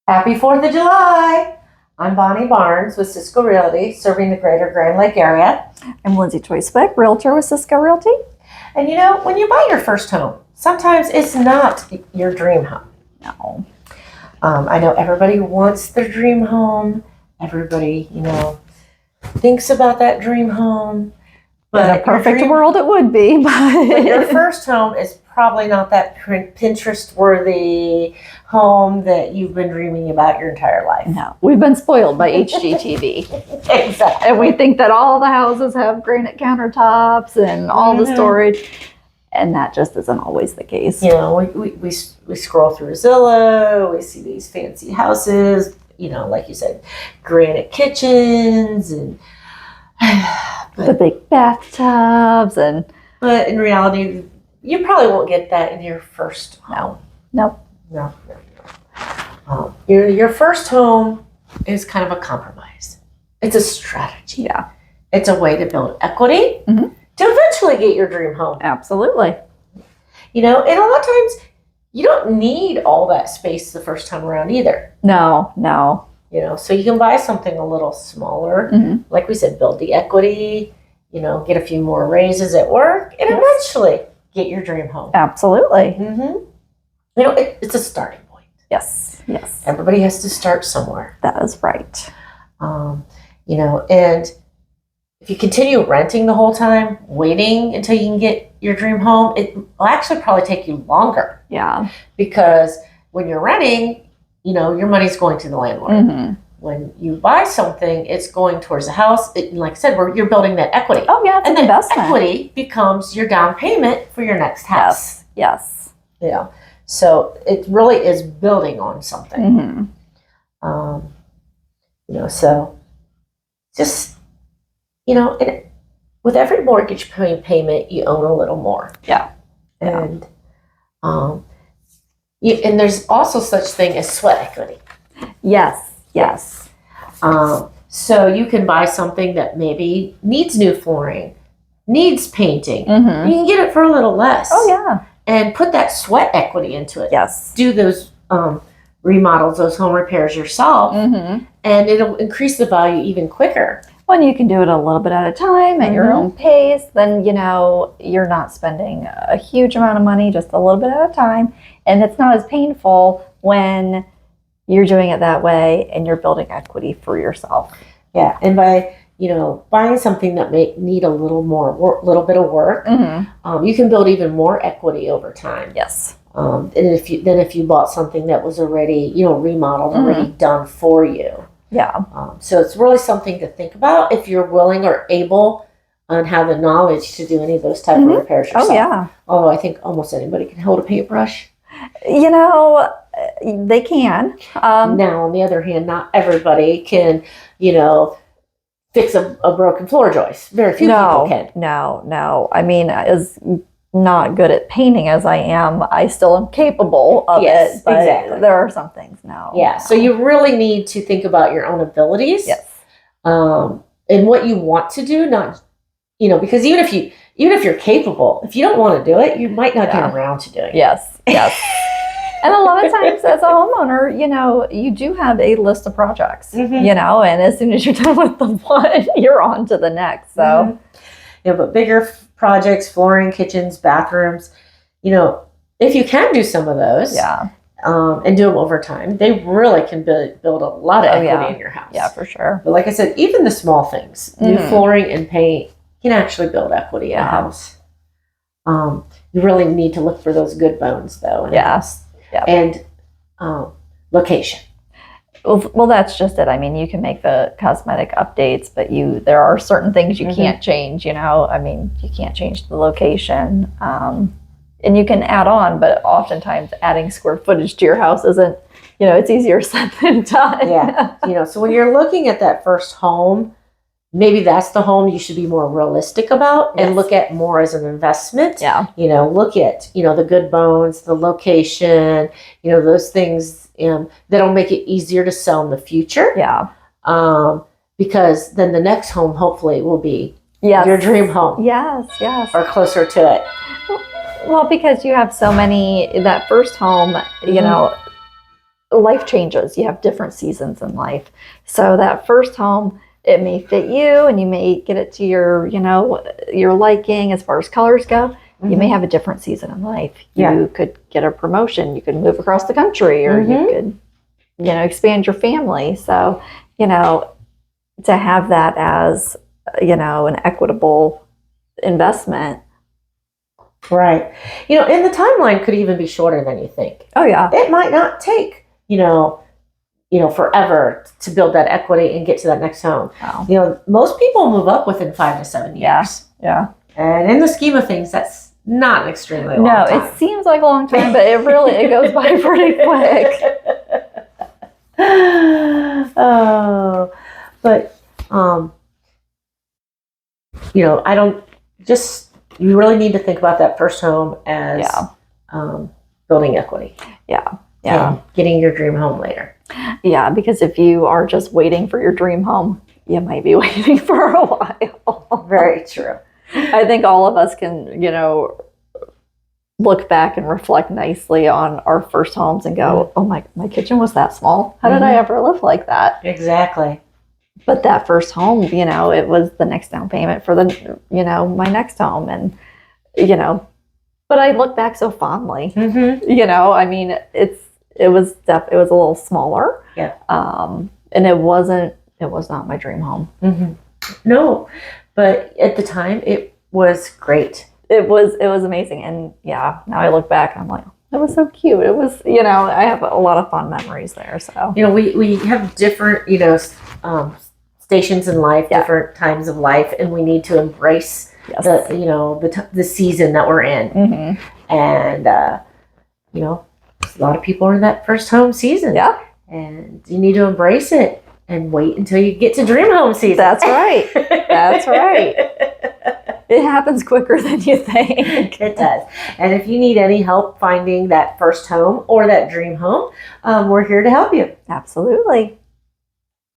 Happy 4th of July! I'm Bonnie Barnes with Cisco Realty, serving the greater Grand Lake area. I'm Lindsay Toy-Swick, realtor with Cisco Realty. And you know, when you buy your first home, sometimes it's not your dream home. No. I know everybody wants their dream home. Everybody, thinks about that dream home. But in a perfect world, it would be. But your first home is probably not that Pinterest-worthy home that you've been dreaming about your entire life. No, we've been spoiled by HGTV. Exactly. And we think that all the houses have granite countertops and all the storage. And that just isn't always the case. You know, we scroll through Zillow, we see these fancy houses, like you said, granite kitchens and the big bathtubs but in reality, you probably won't get that in your first home. No. Your first home is kind of a compromise. It's a strategy. Yeah. It's a way to build equity to eventually get your dream home. Absolutely. And a lot of times you don't need all that space the first time around either. No. So you can buy something a little smaller. Like we said, build the equity, get a few more raises at work, and eventually get your dream home. Absolutely. It's a starting point. Yes. Everybody has to start somewhere. That is right. And if you continue renting the whole time, waiting until you can get your dream home, it will actually probably take you longer. Yeah. Because when you're renting, your money's going to the landlord. When you buy something, it's going towards the house. Like I said, you're building that equity. Oh, yeah, it's an investment. Equity becomes your down payment for your next house. Yes. So it really is building on something. So just, with every mortgage payment, you own a little more. Yeah. And and there's also such thing as sweat equity. Yes. So you can buy something that maybe needs new flooring, needs painting. You can get it for a little less. Oh, yeah. And put that sweat equity into it. Yes. Do those remodels, those home repairs yourself, and it'll increase the value even quicker. When you can do it a little bit at a time at your own pace, then, you're not spending a huge amount of money, just a little bit at a time. And it's not as painful when you're doing it that way and you're building equity for yourself. Yeah. And by, buying something that may need a little bit of work, you can build even more equity over time. Yes. And if you bought something that was already, remodeled, already done for you. Yeah. So it's really something to think about if you're willing or able and have the knowledge to do any of those type of repairs yourself. Oh, yeah. Although I think almost anybody can hold a paintbrush. They can. Now, on the other hand, not everybody can, fix a broken floor joist. Very few people can. No. I mean, as not good at painting as I am, I still am capable of it. But exactly. There are some things now. Yeah. So you really need to think about your own abilities. Yes. And what you want to do, not, because even if you're capable, if you don't want to do it, you might not get around to doing it. Yes. And a lot of times as a homeowner, you do have a list of projects, and as soon as you're done with the one, you're on to the next. So, but bigger projects, flooring, kitchens, bathrooms, if you can do some of those, and do them over time, they really can build a lot of equity in your house. Yeah, for sure. But like I said, even the small things, new flooring and paint, can actually build equity in a house. You really need to look for those good bones, though. And location. Well, that's just it. I mean, you can make the cosmetic updates, but there are certain things you can't change. I mean, you can't change the location, and you can add on, but oftentimes adding square footage to your house isn't. It's easier said than done. Yeah. So when you're looking at that first home, maybe that's the home you should be more realistic about and look at more as an investment. Yeah. Look at, the good bones, the location, those things that'll make it easier to sell in the future. Yeah. Because then the next home hopefully will be your dream home. Yes. Or closer to it. Well, because you have so many, that first home, life changes. You have different seasons in life. So that first home, it may fit you and you may get it to your, your liking as far as colors go. You may have a different season in life. You could get a promotion. You could move across the country, or you could, expand your family. So, to have that as, an equitable investment. Right. And the timeline could even be shorter than you think. Oh, yeah. It might not take, forever to build that equity and get to that next home. Oh. Most people move up within 5 to 7 years. Yeah. And in the scheme of things, that's not an extremely long time. No, it seems like a long time, but it goes by pretty quick. But I don't you really need to think about that first home as building equity. Yeah. And getting your dream home later. Yeah, because if you are just waiting for your dream home, you might be waiting for a while. Very true. I think all of us can, look back and reflect nicely on our first homes and go, oh, my kitchen was that small. How did I ever live like that? Exactly. But that first home, it was the next down payment for the, my next home. And, but I look back so fondly, I mean, it was a little smaller. Yeah. And it was not my dream home. Mm-hmm. No, but at the time it was great. It was amazing. And now I look back and I'm like, it was so cute. It was, I have a lot of fond memories there. So, we have different, stations in life, different times of life, and we need to embrace the season that we're in. Mm-hmm. And, a lot of people are in that first home season. Yeah. And you need to embrace it and wait until you get to dream home season. That's right. That's right. It happens quicker than you think. It does. And if you need any help finding that first home or that dream home, we're here to help you. Absolutely.